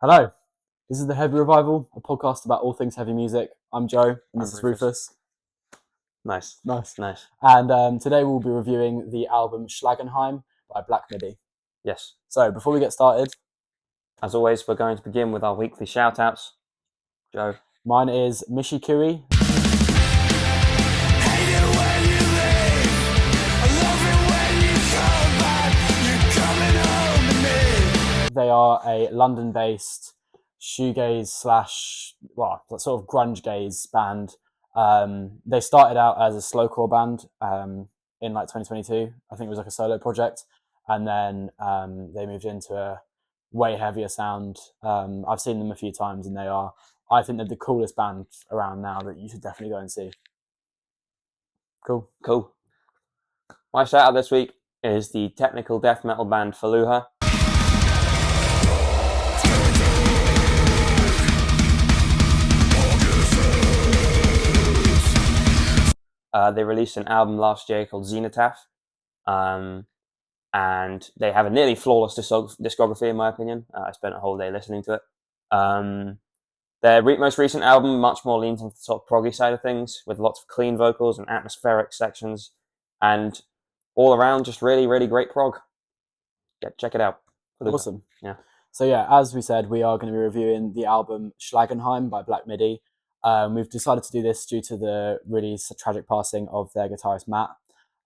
Hello, this is the Heavy Revival, a podcast about all things heavy music. I'm Joe, and this is Rufus. Nice. And today we'll be reviewing the album Schlagenheim by Black Midi. Yes. So before we get started, as always, we're going to begin with our weekly shout-outs. Joe. Mine is Mishikuri. They are a London-based shoegaze / sort of grunge gaze band. They started out as a slowcore band in like 2022. I think it was like a solo project, and then they moved into a way heavier sound. I've seen them a few times, and I think they're the coolest band around now that you should definitely go and see. Cool. My shout out this week is the technical death metal band Fallujah. They released an album last year called Zenitaph, and they have a nearly flawless discography, in my opinion. I spent a whole day listening to it. Their most recent album much more leans into the sort of proggy side of things, with lots of clean vocals and atmospheric sections, and all around just really, really great prog. Yeah, check it out. Awesome. Yeah. So yeah, as we said, we are going to be reviewing the album Schlagenheim by Black Midi. We've decided to do this due to the really tragic passing of their guitarist Matt.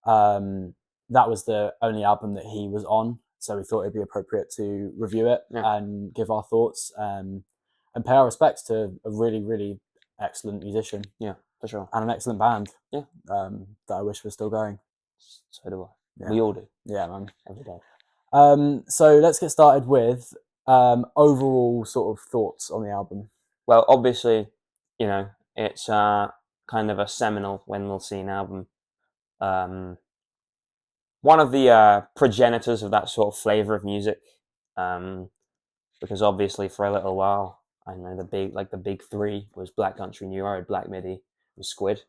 That was the only album that he was on, so we thought it'd be appropriate to review it and give our thoughts and pay our respects to a really, really excellent musician. Yeah, for sure. And an excellent band. Yeah. That I wish was still going. So do I. Yeah. We all do. Yeah, man. Every day. So let's get started with overall sort of thoughts on the album. Well, obviously, you know, it's kind of a seminal when we'll see an album. One of the progenitors of that sort of flavor of music, because obviously for a little while, I know the big three was Black Country New Road, Black Midi, and Squid.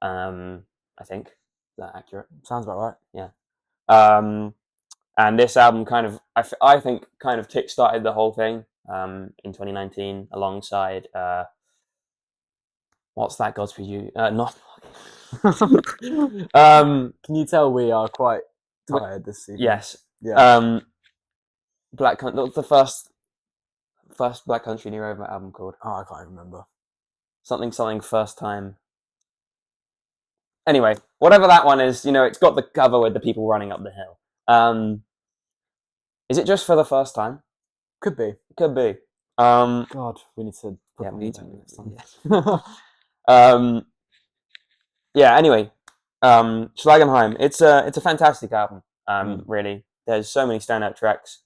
I think. Is that accurate? Sounds about right. Yeah. And this album I think kind of kick-started the whole thing in 2019 alongside what's that Godspeed You? Not. Can you tell we are quite tired this season? Yes. Yeah. The first Black Country New Road album called. Oh, I can't even remember. Something first time. Anyway, whatever that one is, it's got the cover with the people running up the hill. Is it just for the first time? Could be. God, we need to. Yeah, we need to next time. Yeah. Anyway, Schlagenheim. It's a fantastic album. Really, there's so many standout tracks.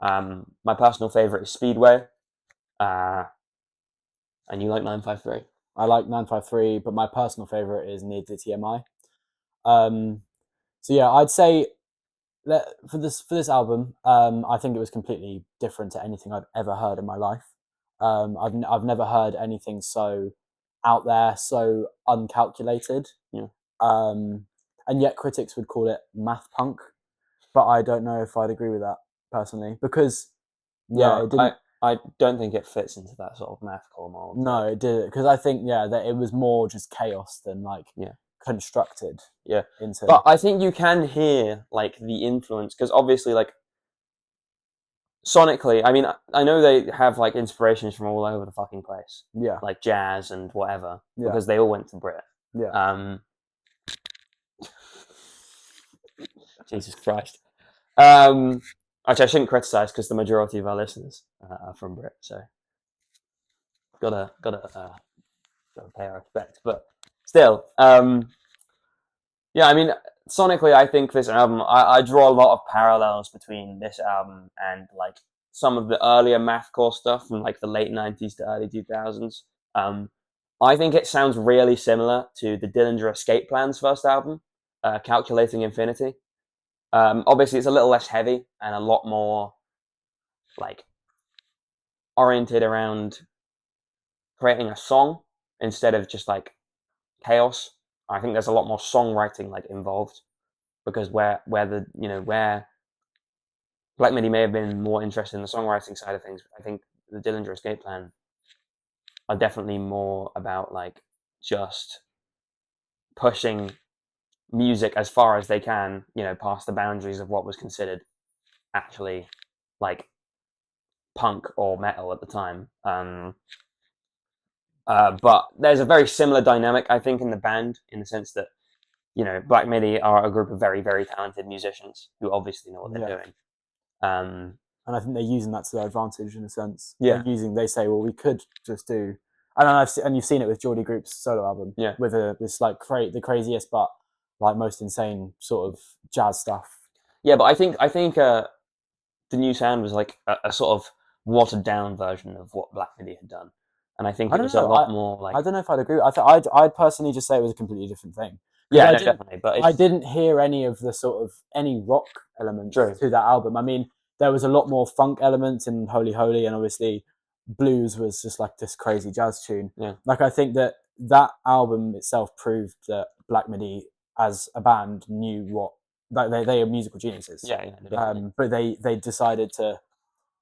My personal favorite is Speedway. And you like 953. I like 953, but my personal favorite is Need the TMI. So yeah, I'd say for this album, I think it was completely different to anything I've ever heard in my life. I've never heard anything so out there, so uncalculated. Yeah. And yet critics would call it math punk, but I don't know if I'd agree with that personally, because I don't think it fits into that sort of mathcore mold. No, it did, because I think that it was more just chaos than constructed. Yeah. Into. But I think you can hear the influence, because obviously sonically, I mean, I know they have inspirations from all over the fucking place. Yeah. Like jazz and whatever, because they all went to Brit. Yeah. Jesus Christ. Actually, I shouldn't criticize because the majority of our listeners are from Brit, so gotta pay our respect. But still, yeah, I mean, sonically, I think this album, I draw a lot of parallels between this album and some of the earlier mathcore stuff from the late 90s to early 2000s. I think it sounds really similar to the Dillinger Escape Plan's first album, Calculating Infinity. Obviously, it's a little less heavy and a lot more oriented around creating a song instead of just chaos. I think there's a lot more songwriting involved, because where Black Midi may have been more interested in the songwriting side of things, I think the Dillinger Escape Plan are definitely more about like just pushing music as far as they can, past the boundaries of what was considered actually like punk or metal at the time. But there's a very similar dynamic, I think, in the band, in the sense that Black Midi are a group of very, very talented musicians who obviously know what they're doing. And I think they're using that to their advantage in a sense. Yeah. They say, well, we could just do, and you've seen it with Geordie Group's solo album, Yeah. with this like the craziest but like most insane sort of jazz stuff. Yeah, but I think the new sound was like a sort of watered down version of what Black Midi had done, and I think it was a lot more like. I don't know if I'd agree. I'd personally just say it was a completely different thing. Yeah, definitely. But I didn't hear any of the sort of any rock elements to that album. I mean, there was a lot more funk elements in Holy Holy, and obviously blues was just like this crazy jazz tune. Yeah. Like I think that album itself proved that Black Midi as a band knew what, like they are musical geniuses. Yeah. But they decided to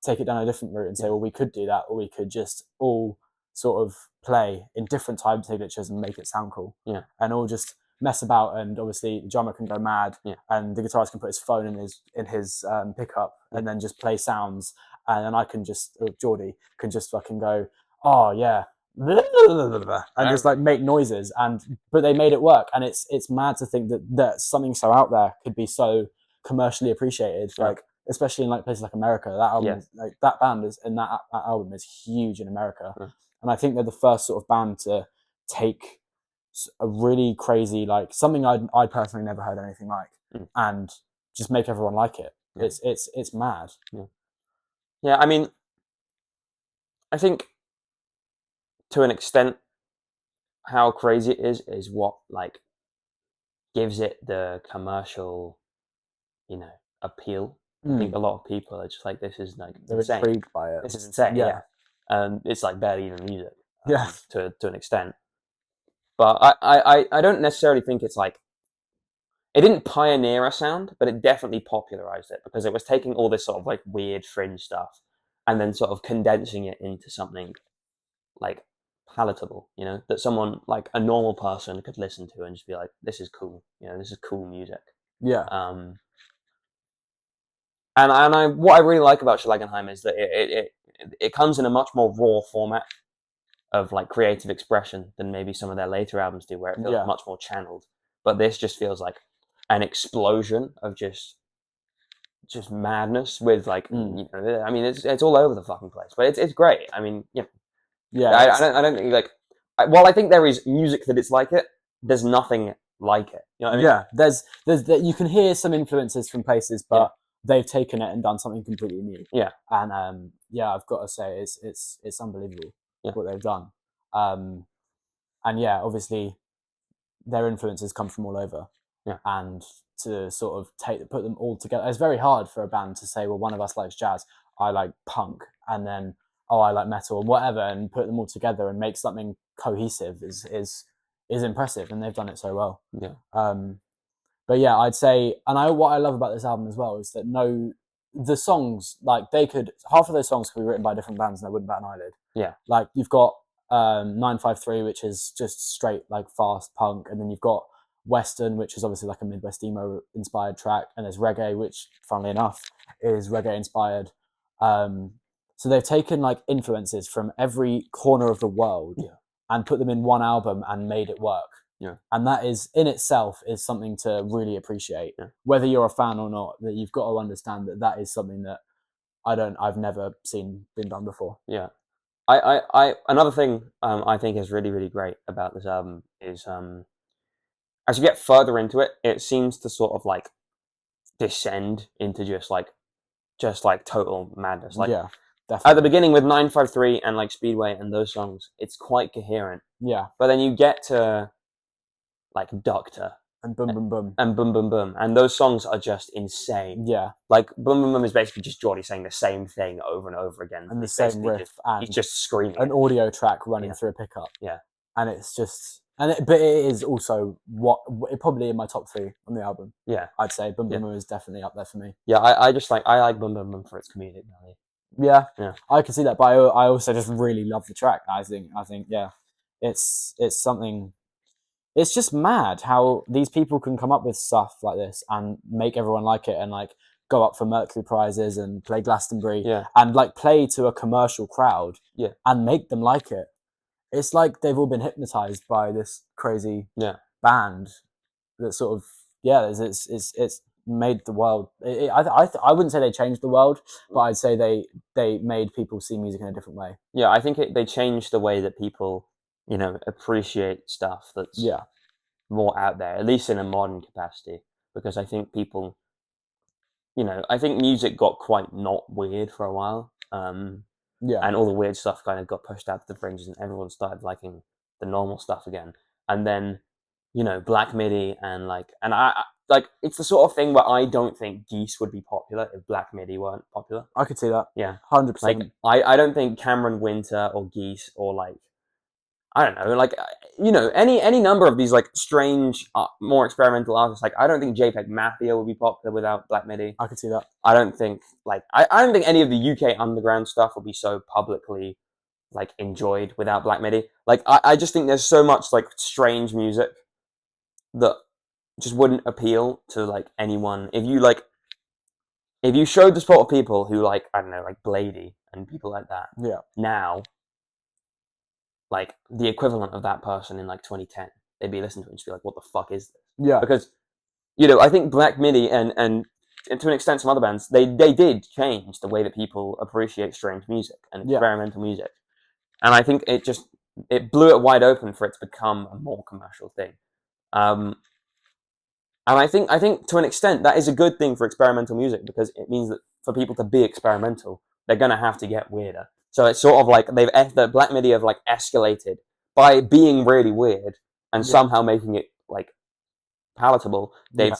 take it down a different route and say, well, we could do that, or we could just all sort of play in different time signatures and make it sound cool. Yeah. And all just mess about, and obviously the drummer can go mad, and the guitarist can put his phone in his pickup and then just play sounds, and then I can just, Geordie can just fucking go, oh yeah, and just like make noises, but they made it work, and it's mad to think that something so out there could be so commercially appreciated, like especially in like places like America. That album, like that band is, and that album is huge in America, and I think they're the first sort of band to take a really crazy, like something I personally never heard anything like, and just make everyone like it. It's mad. Yeah, I mean, I think to an extent, how crazy it is what like gives it the commercial, appeal. I think a lot of people are just like, this is like They're insane. intrigued by it. This is insane. Yeah. It's like barely even music. To an extent. But I don't necessarily think it's like, it didn't pioneer a sound, but it definitely popularized it, because it was taking all this sort of like weird fringe stuff and then sort of condensing it into something like palatable, that someone like a normal person could listen to and just be like, this is cool, this is cool music. Yeah. And what I really like about Schlagenheim is that it comes in a much more raw format of like creative expression than maybe some of their later albums do, where it feels much more channeled. But this just feels like an explosion of just madness with like, I mean, it's all over the fucking place, but it's great. I mean, I don't think like, while I think there is music that it's like it, there's nothing like it. You know what I mean? Yeah, there's you can hear some influences from places, but they've taken it and done something completely new. Yeah. And I've got to say it's unbelievable what they've done. And obviously their influences come from all over. Yeah. And to sort of put them all together, it's very hard for a band to say, well, one of us likes jazz, I like punk, and then I like metal, whatever, and put them all together and make something cohesive is impressive, and they've done it so well. Yeah. But yeah, I'd say, what I love about this album as well is that the songs, like half of those songs could be written by different bands and they wouldn't bat an eyelid. Yeah. Like you've got 953, which is just straight like fast punk, and then you've got Western, which is obviously like a Midwest emo inspired track, and there's Reggae, which funnily enough is Reggae inspired. So they've taken like influences from every corner of the world and put them in one album and made it work. Yeah. And that is in itself is something to really appreciate. Yeah. Whether you're a fan or not, that you've got to understand that is something that I've never seen been done before. Yeah. I another thing I think is really, really great about this album is as you get further into it, it seems to sort of like descend into just like total madness. Like, yeah, definitely. At the beginning with 953 and like Speedway and those songs, it's quite coherent. Yeah. But then you get to like Doctor and Boom Boom Boom and Boom Boom Boom, and those songs are just insane. Yeah. Like Boom Boom Boom is basically just Geordie saying the same thing over and over again, and the same riff, and he's just screaming. An audio track running through a pickup. Yeah. And it's just, but it is also probably in my top 3 on the album. Yeah, I'd say Boom Boom Boom is definitely up there for me. Yeah, I like Boom Boom Boom for its comedic value. Yeah, Yeah, I can see that, but I also just really love the track. I think yeah, it's something. It's just mad how these people can come up with stuff like this and make everyone like it, and like go up for Mercury prizes and play Glastonbury yeah, and like play to a commercial crowd yeah, and make them like it. It's like they've all been hypnotized by this crazy yeah. band that sort of yeah, it's made the world. I wouldn't say they changed the world, but I'd say they made people see music in a different way. Yeah, I think they changed the way that people, appreciate stuff that's Yeah, more out there, at least in a modern capacity. Because I think people, I think music got quite not weird for a while, yeah, and all the weird stuff kind of got pushed out to the fringes, and everyone started liking the normal stuff again. And then, Black Midi and like it's the sort of thing where I don't think Geese would be popular if Black Midi weren't popular. I could see that. Yeah, Hundred like percent. I don't think Cameron Winter or Geese or like I don't know, like any number of these like strange, more experimental artists. Like I don't think JPEG Mafia would be popular without Black Midi. I could see that. I don't think I don't think any of the UK underground stuff would be so publicly like enjoyed without Black Midi. Like I just think there's so much like strange music that just wouldn't appeal to like anyone if you showed the sort of people who like I don't know like Blady and people like that Yeah, now like the equivalent of that person in like 2010, they'd be listening to it and just be like, "What the fuck is this?" yeah, Because I think Black Midi and to an extent some other bands they did change the way that people appreciate strange music and yeah, experimental music, and I think it blew it wide open for it to become a more commercial thing. Um, and I think to an extent that is a good thing for experimental music because it means that for people to be experimental, they're gonna have to get weirder. So it's sort of like the Black Midi have like escalated by being really weird and yeah, somehow making it like palatable. yeah, They've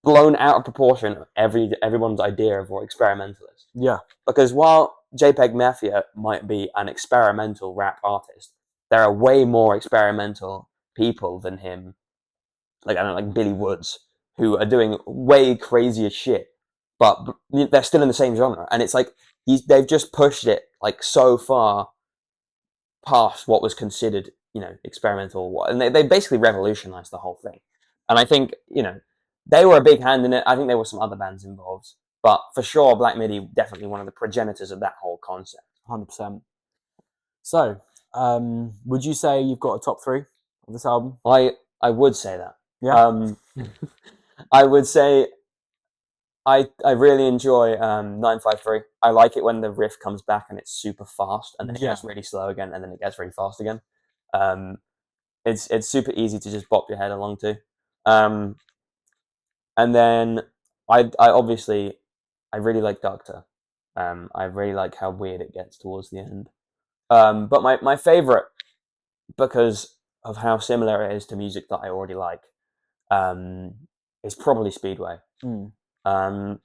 blown out of proportion everyone's idea of what experimental is. yeah, Because while JPEG Mafia might be an experimental rap artist, there are way more experimental people than him like I don't know, like Billy Woods, who are doing way crazier shit, but they're still in the same genre, and it's like they've just pushed it like so far past what was considered, experimental, and they basically revolutionized the whole thing. And I think they were a big hand in it. I think there were some other bands involved, but for sure, Black Midi definitely one of the progenitors of that whole concept. 100%. So, would you say you've got a top three of this album? I would say that. Yeah, Um, I would say I really enjoy 953. I like it when the riff comes back and it's super fast, and then it yeah, gets really slow again, and then it gets really fast again. Um, it's super easy to just bop your head along to. Um, and then I obviously I really like Doctor. I really like how weird it gets towards the end. But my favorite because of how similar it is to music that I already like um, is probably Speedway. mm, Um,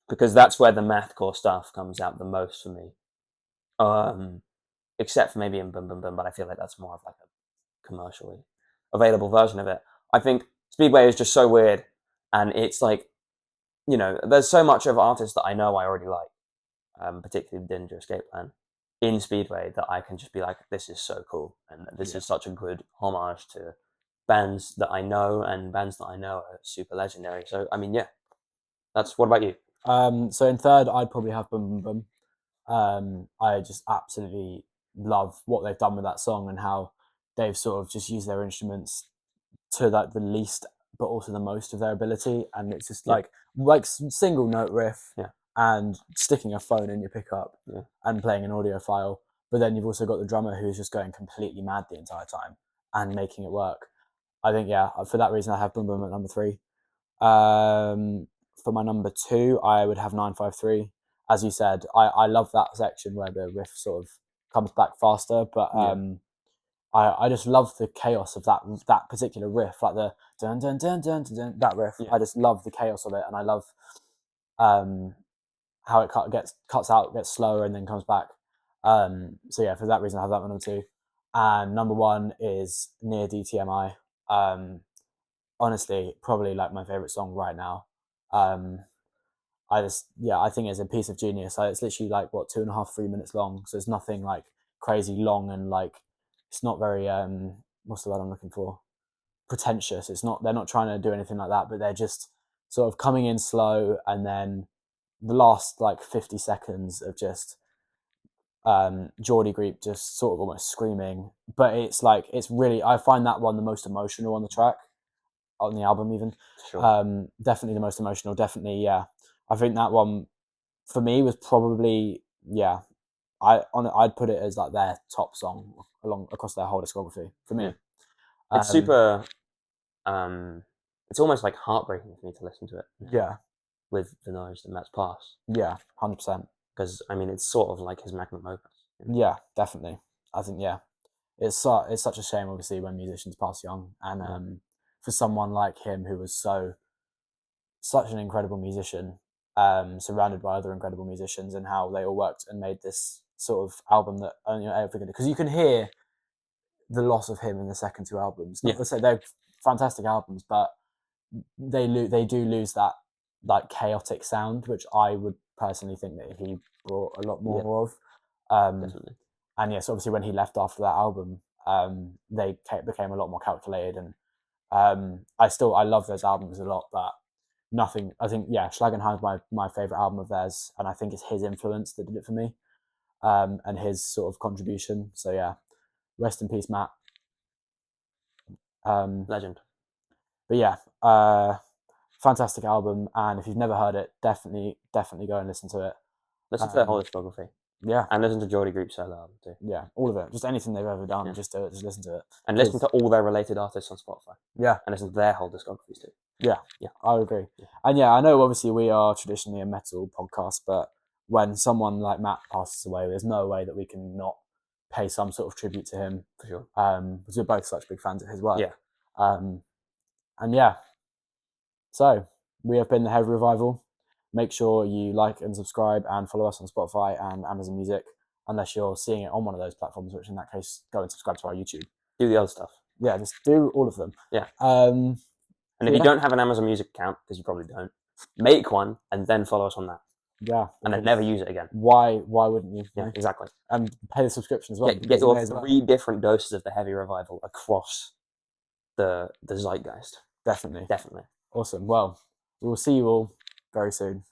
because that's where the mathcore stuff comes out the most for me. Um, except for maybe in Boom Boom Boom, but I feel like that's more of like a commercially available version of it. I think Speedway is just so weird, and it's like there's so much of artists that I know I already like, particularly Dillinger Escape Plan, in Speedway that I can just be like, this is so cool, and this yeah. is such a good homage to bands that I know and bands that I know are super legendary. So I mean, yeah, that's what about you? So in third, I'd probably have Boom Boom Boom. I just absolutely love what they've done with that song and how they've sort of just used their instruments to like the least, but also the most of their ability, and it's just Yeah, like single note riff yeah, and sticking a phone in your pickup yeah, and playing an audio file. But then you've also got the drummer who's just going completely mad the entire time and making it work. I think yeah, for that reason, I have Boom Boom at number three. Um, for my number two, I would have 953. As you said, I love that section where the riff sort of comes back faster, but yeah, I just love the chaos of that particular riff, like the dun dun dun dun dun, dun that riff. yeah. I just love the chaos of it, and I love um, how it cuts out, gets slower, and then comes back. So yeah, for that reason, I have that one number two, and number one is Near DTMI. Um, Honestly, probably like my favorite song right now. Um, I think it's a piece of genius. Like, it's literally like what 2.5, 3 minutes long. So it's nothing like crazy long, and like it's not very what's the word I'm looking for? Pretentious. It's not. They're not trying to do anything like that, but they're just sort of coming in slow, and then the last like 50 seconds of just Geordie Greep just sort of almost screaming. But it's like it's really, I find that one the most emotional on the track, on the album even. Sure. Definitely the most emotional. Definitely, yeah. I think that one for me was probably, yeah. I'd put it as like their top song along across their whole discography for me. Yeah. It's super. It's almost like heartbreaking for me to listen to it. Yeah, With the knowledge that Matt's passed, yeah, 100%. because I mean, it's sort of like his magnum opus. Yeah, definitely. I think, yeah, it's such a shame, obviously, when musicians pass young, and for someone like him who was such an incredible musician, surrounded by other incredible musicians, and how they all worked and made this sort of album that only ever going to, because you can hear the loss of him in the second two albums. Not Yeah. to say they're fantastic albums, but they do lose that like chaotic sound, which I would personally think that he brought a lot Yeah, more of. Um, definitely. and yes, obviously when he left after that album, became a lot more calculated, and I love those albums a lot, but nothing. I think, yeah, Schlagenheim is my favorite album of theirs, and I think it's his influence that did it for me, and his sort of contribution. So yeah, rest in peace, Matt. Um, Legend. but yeah, fantastic album, and if you've never heard it, definitely go and listen to it. Listen to their whole discography, Yeah, and listen to Geordie Greep's solo album too. yeah, all of it. Just anything they've ever done, Yeah. just do it. Just listen to it. And listen to all their related artists on Spotify, Yeah, and listen to their whole discographies too. yeah, Yeah. I agree. Yeah. And yeah, I know obviously we are traditionally a metal podcast, but when someone like Matt passes away, there's no way that we can not pay some sort of tribute to him. For sure. Because we're both such big fans of his work. Yeah. And yeah, so we have been the Heavy Revival. Make sure you like and subscribe and follow us on Spotify and Amazon Music, unless you're seeing it on one of those platforms, which in that case, go and subscribe to our YouTube. Do the other stuff. Yeah, just do all of them. Yeah. And if you don't have an Amazon Music account, because you probably don't, make one and then follow us on that. Yeah. And then never use it again. Why wouldn't you? Yeah, exactly. And pay the subscription as well. Get your 3 different doses of the Heavy Revival across the zeitgeist. Definitely. Definitely. Awesome. Well, we will see you all very soon.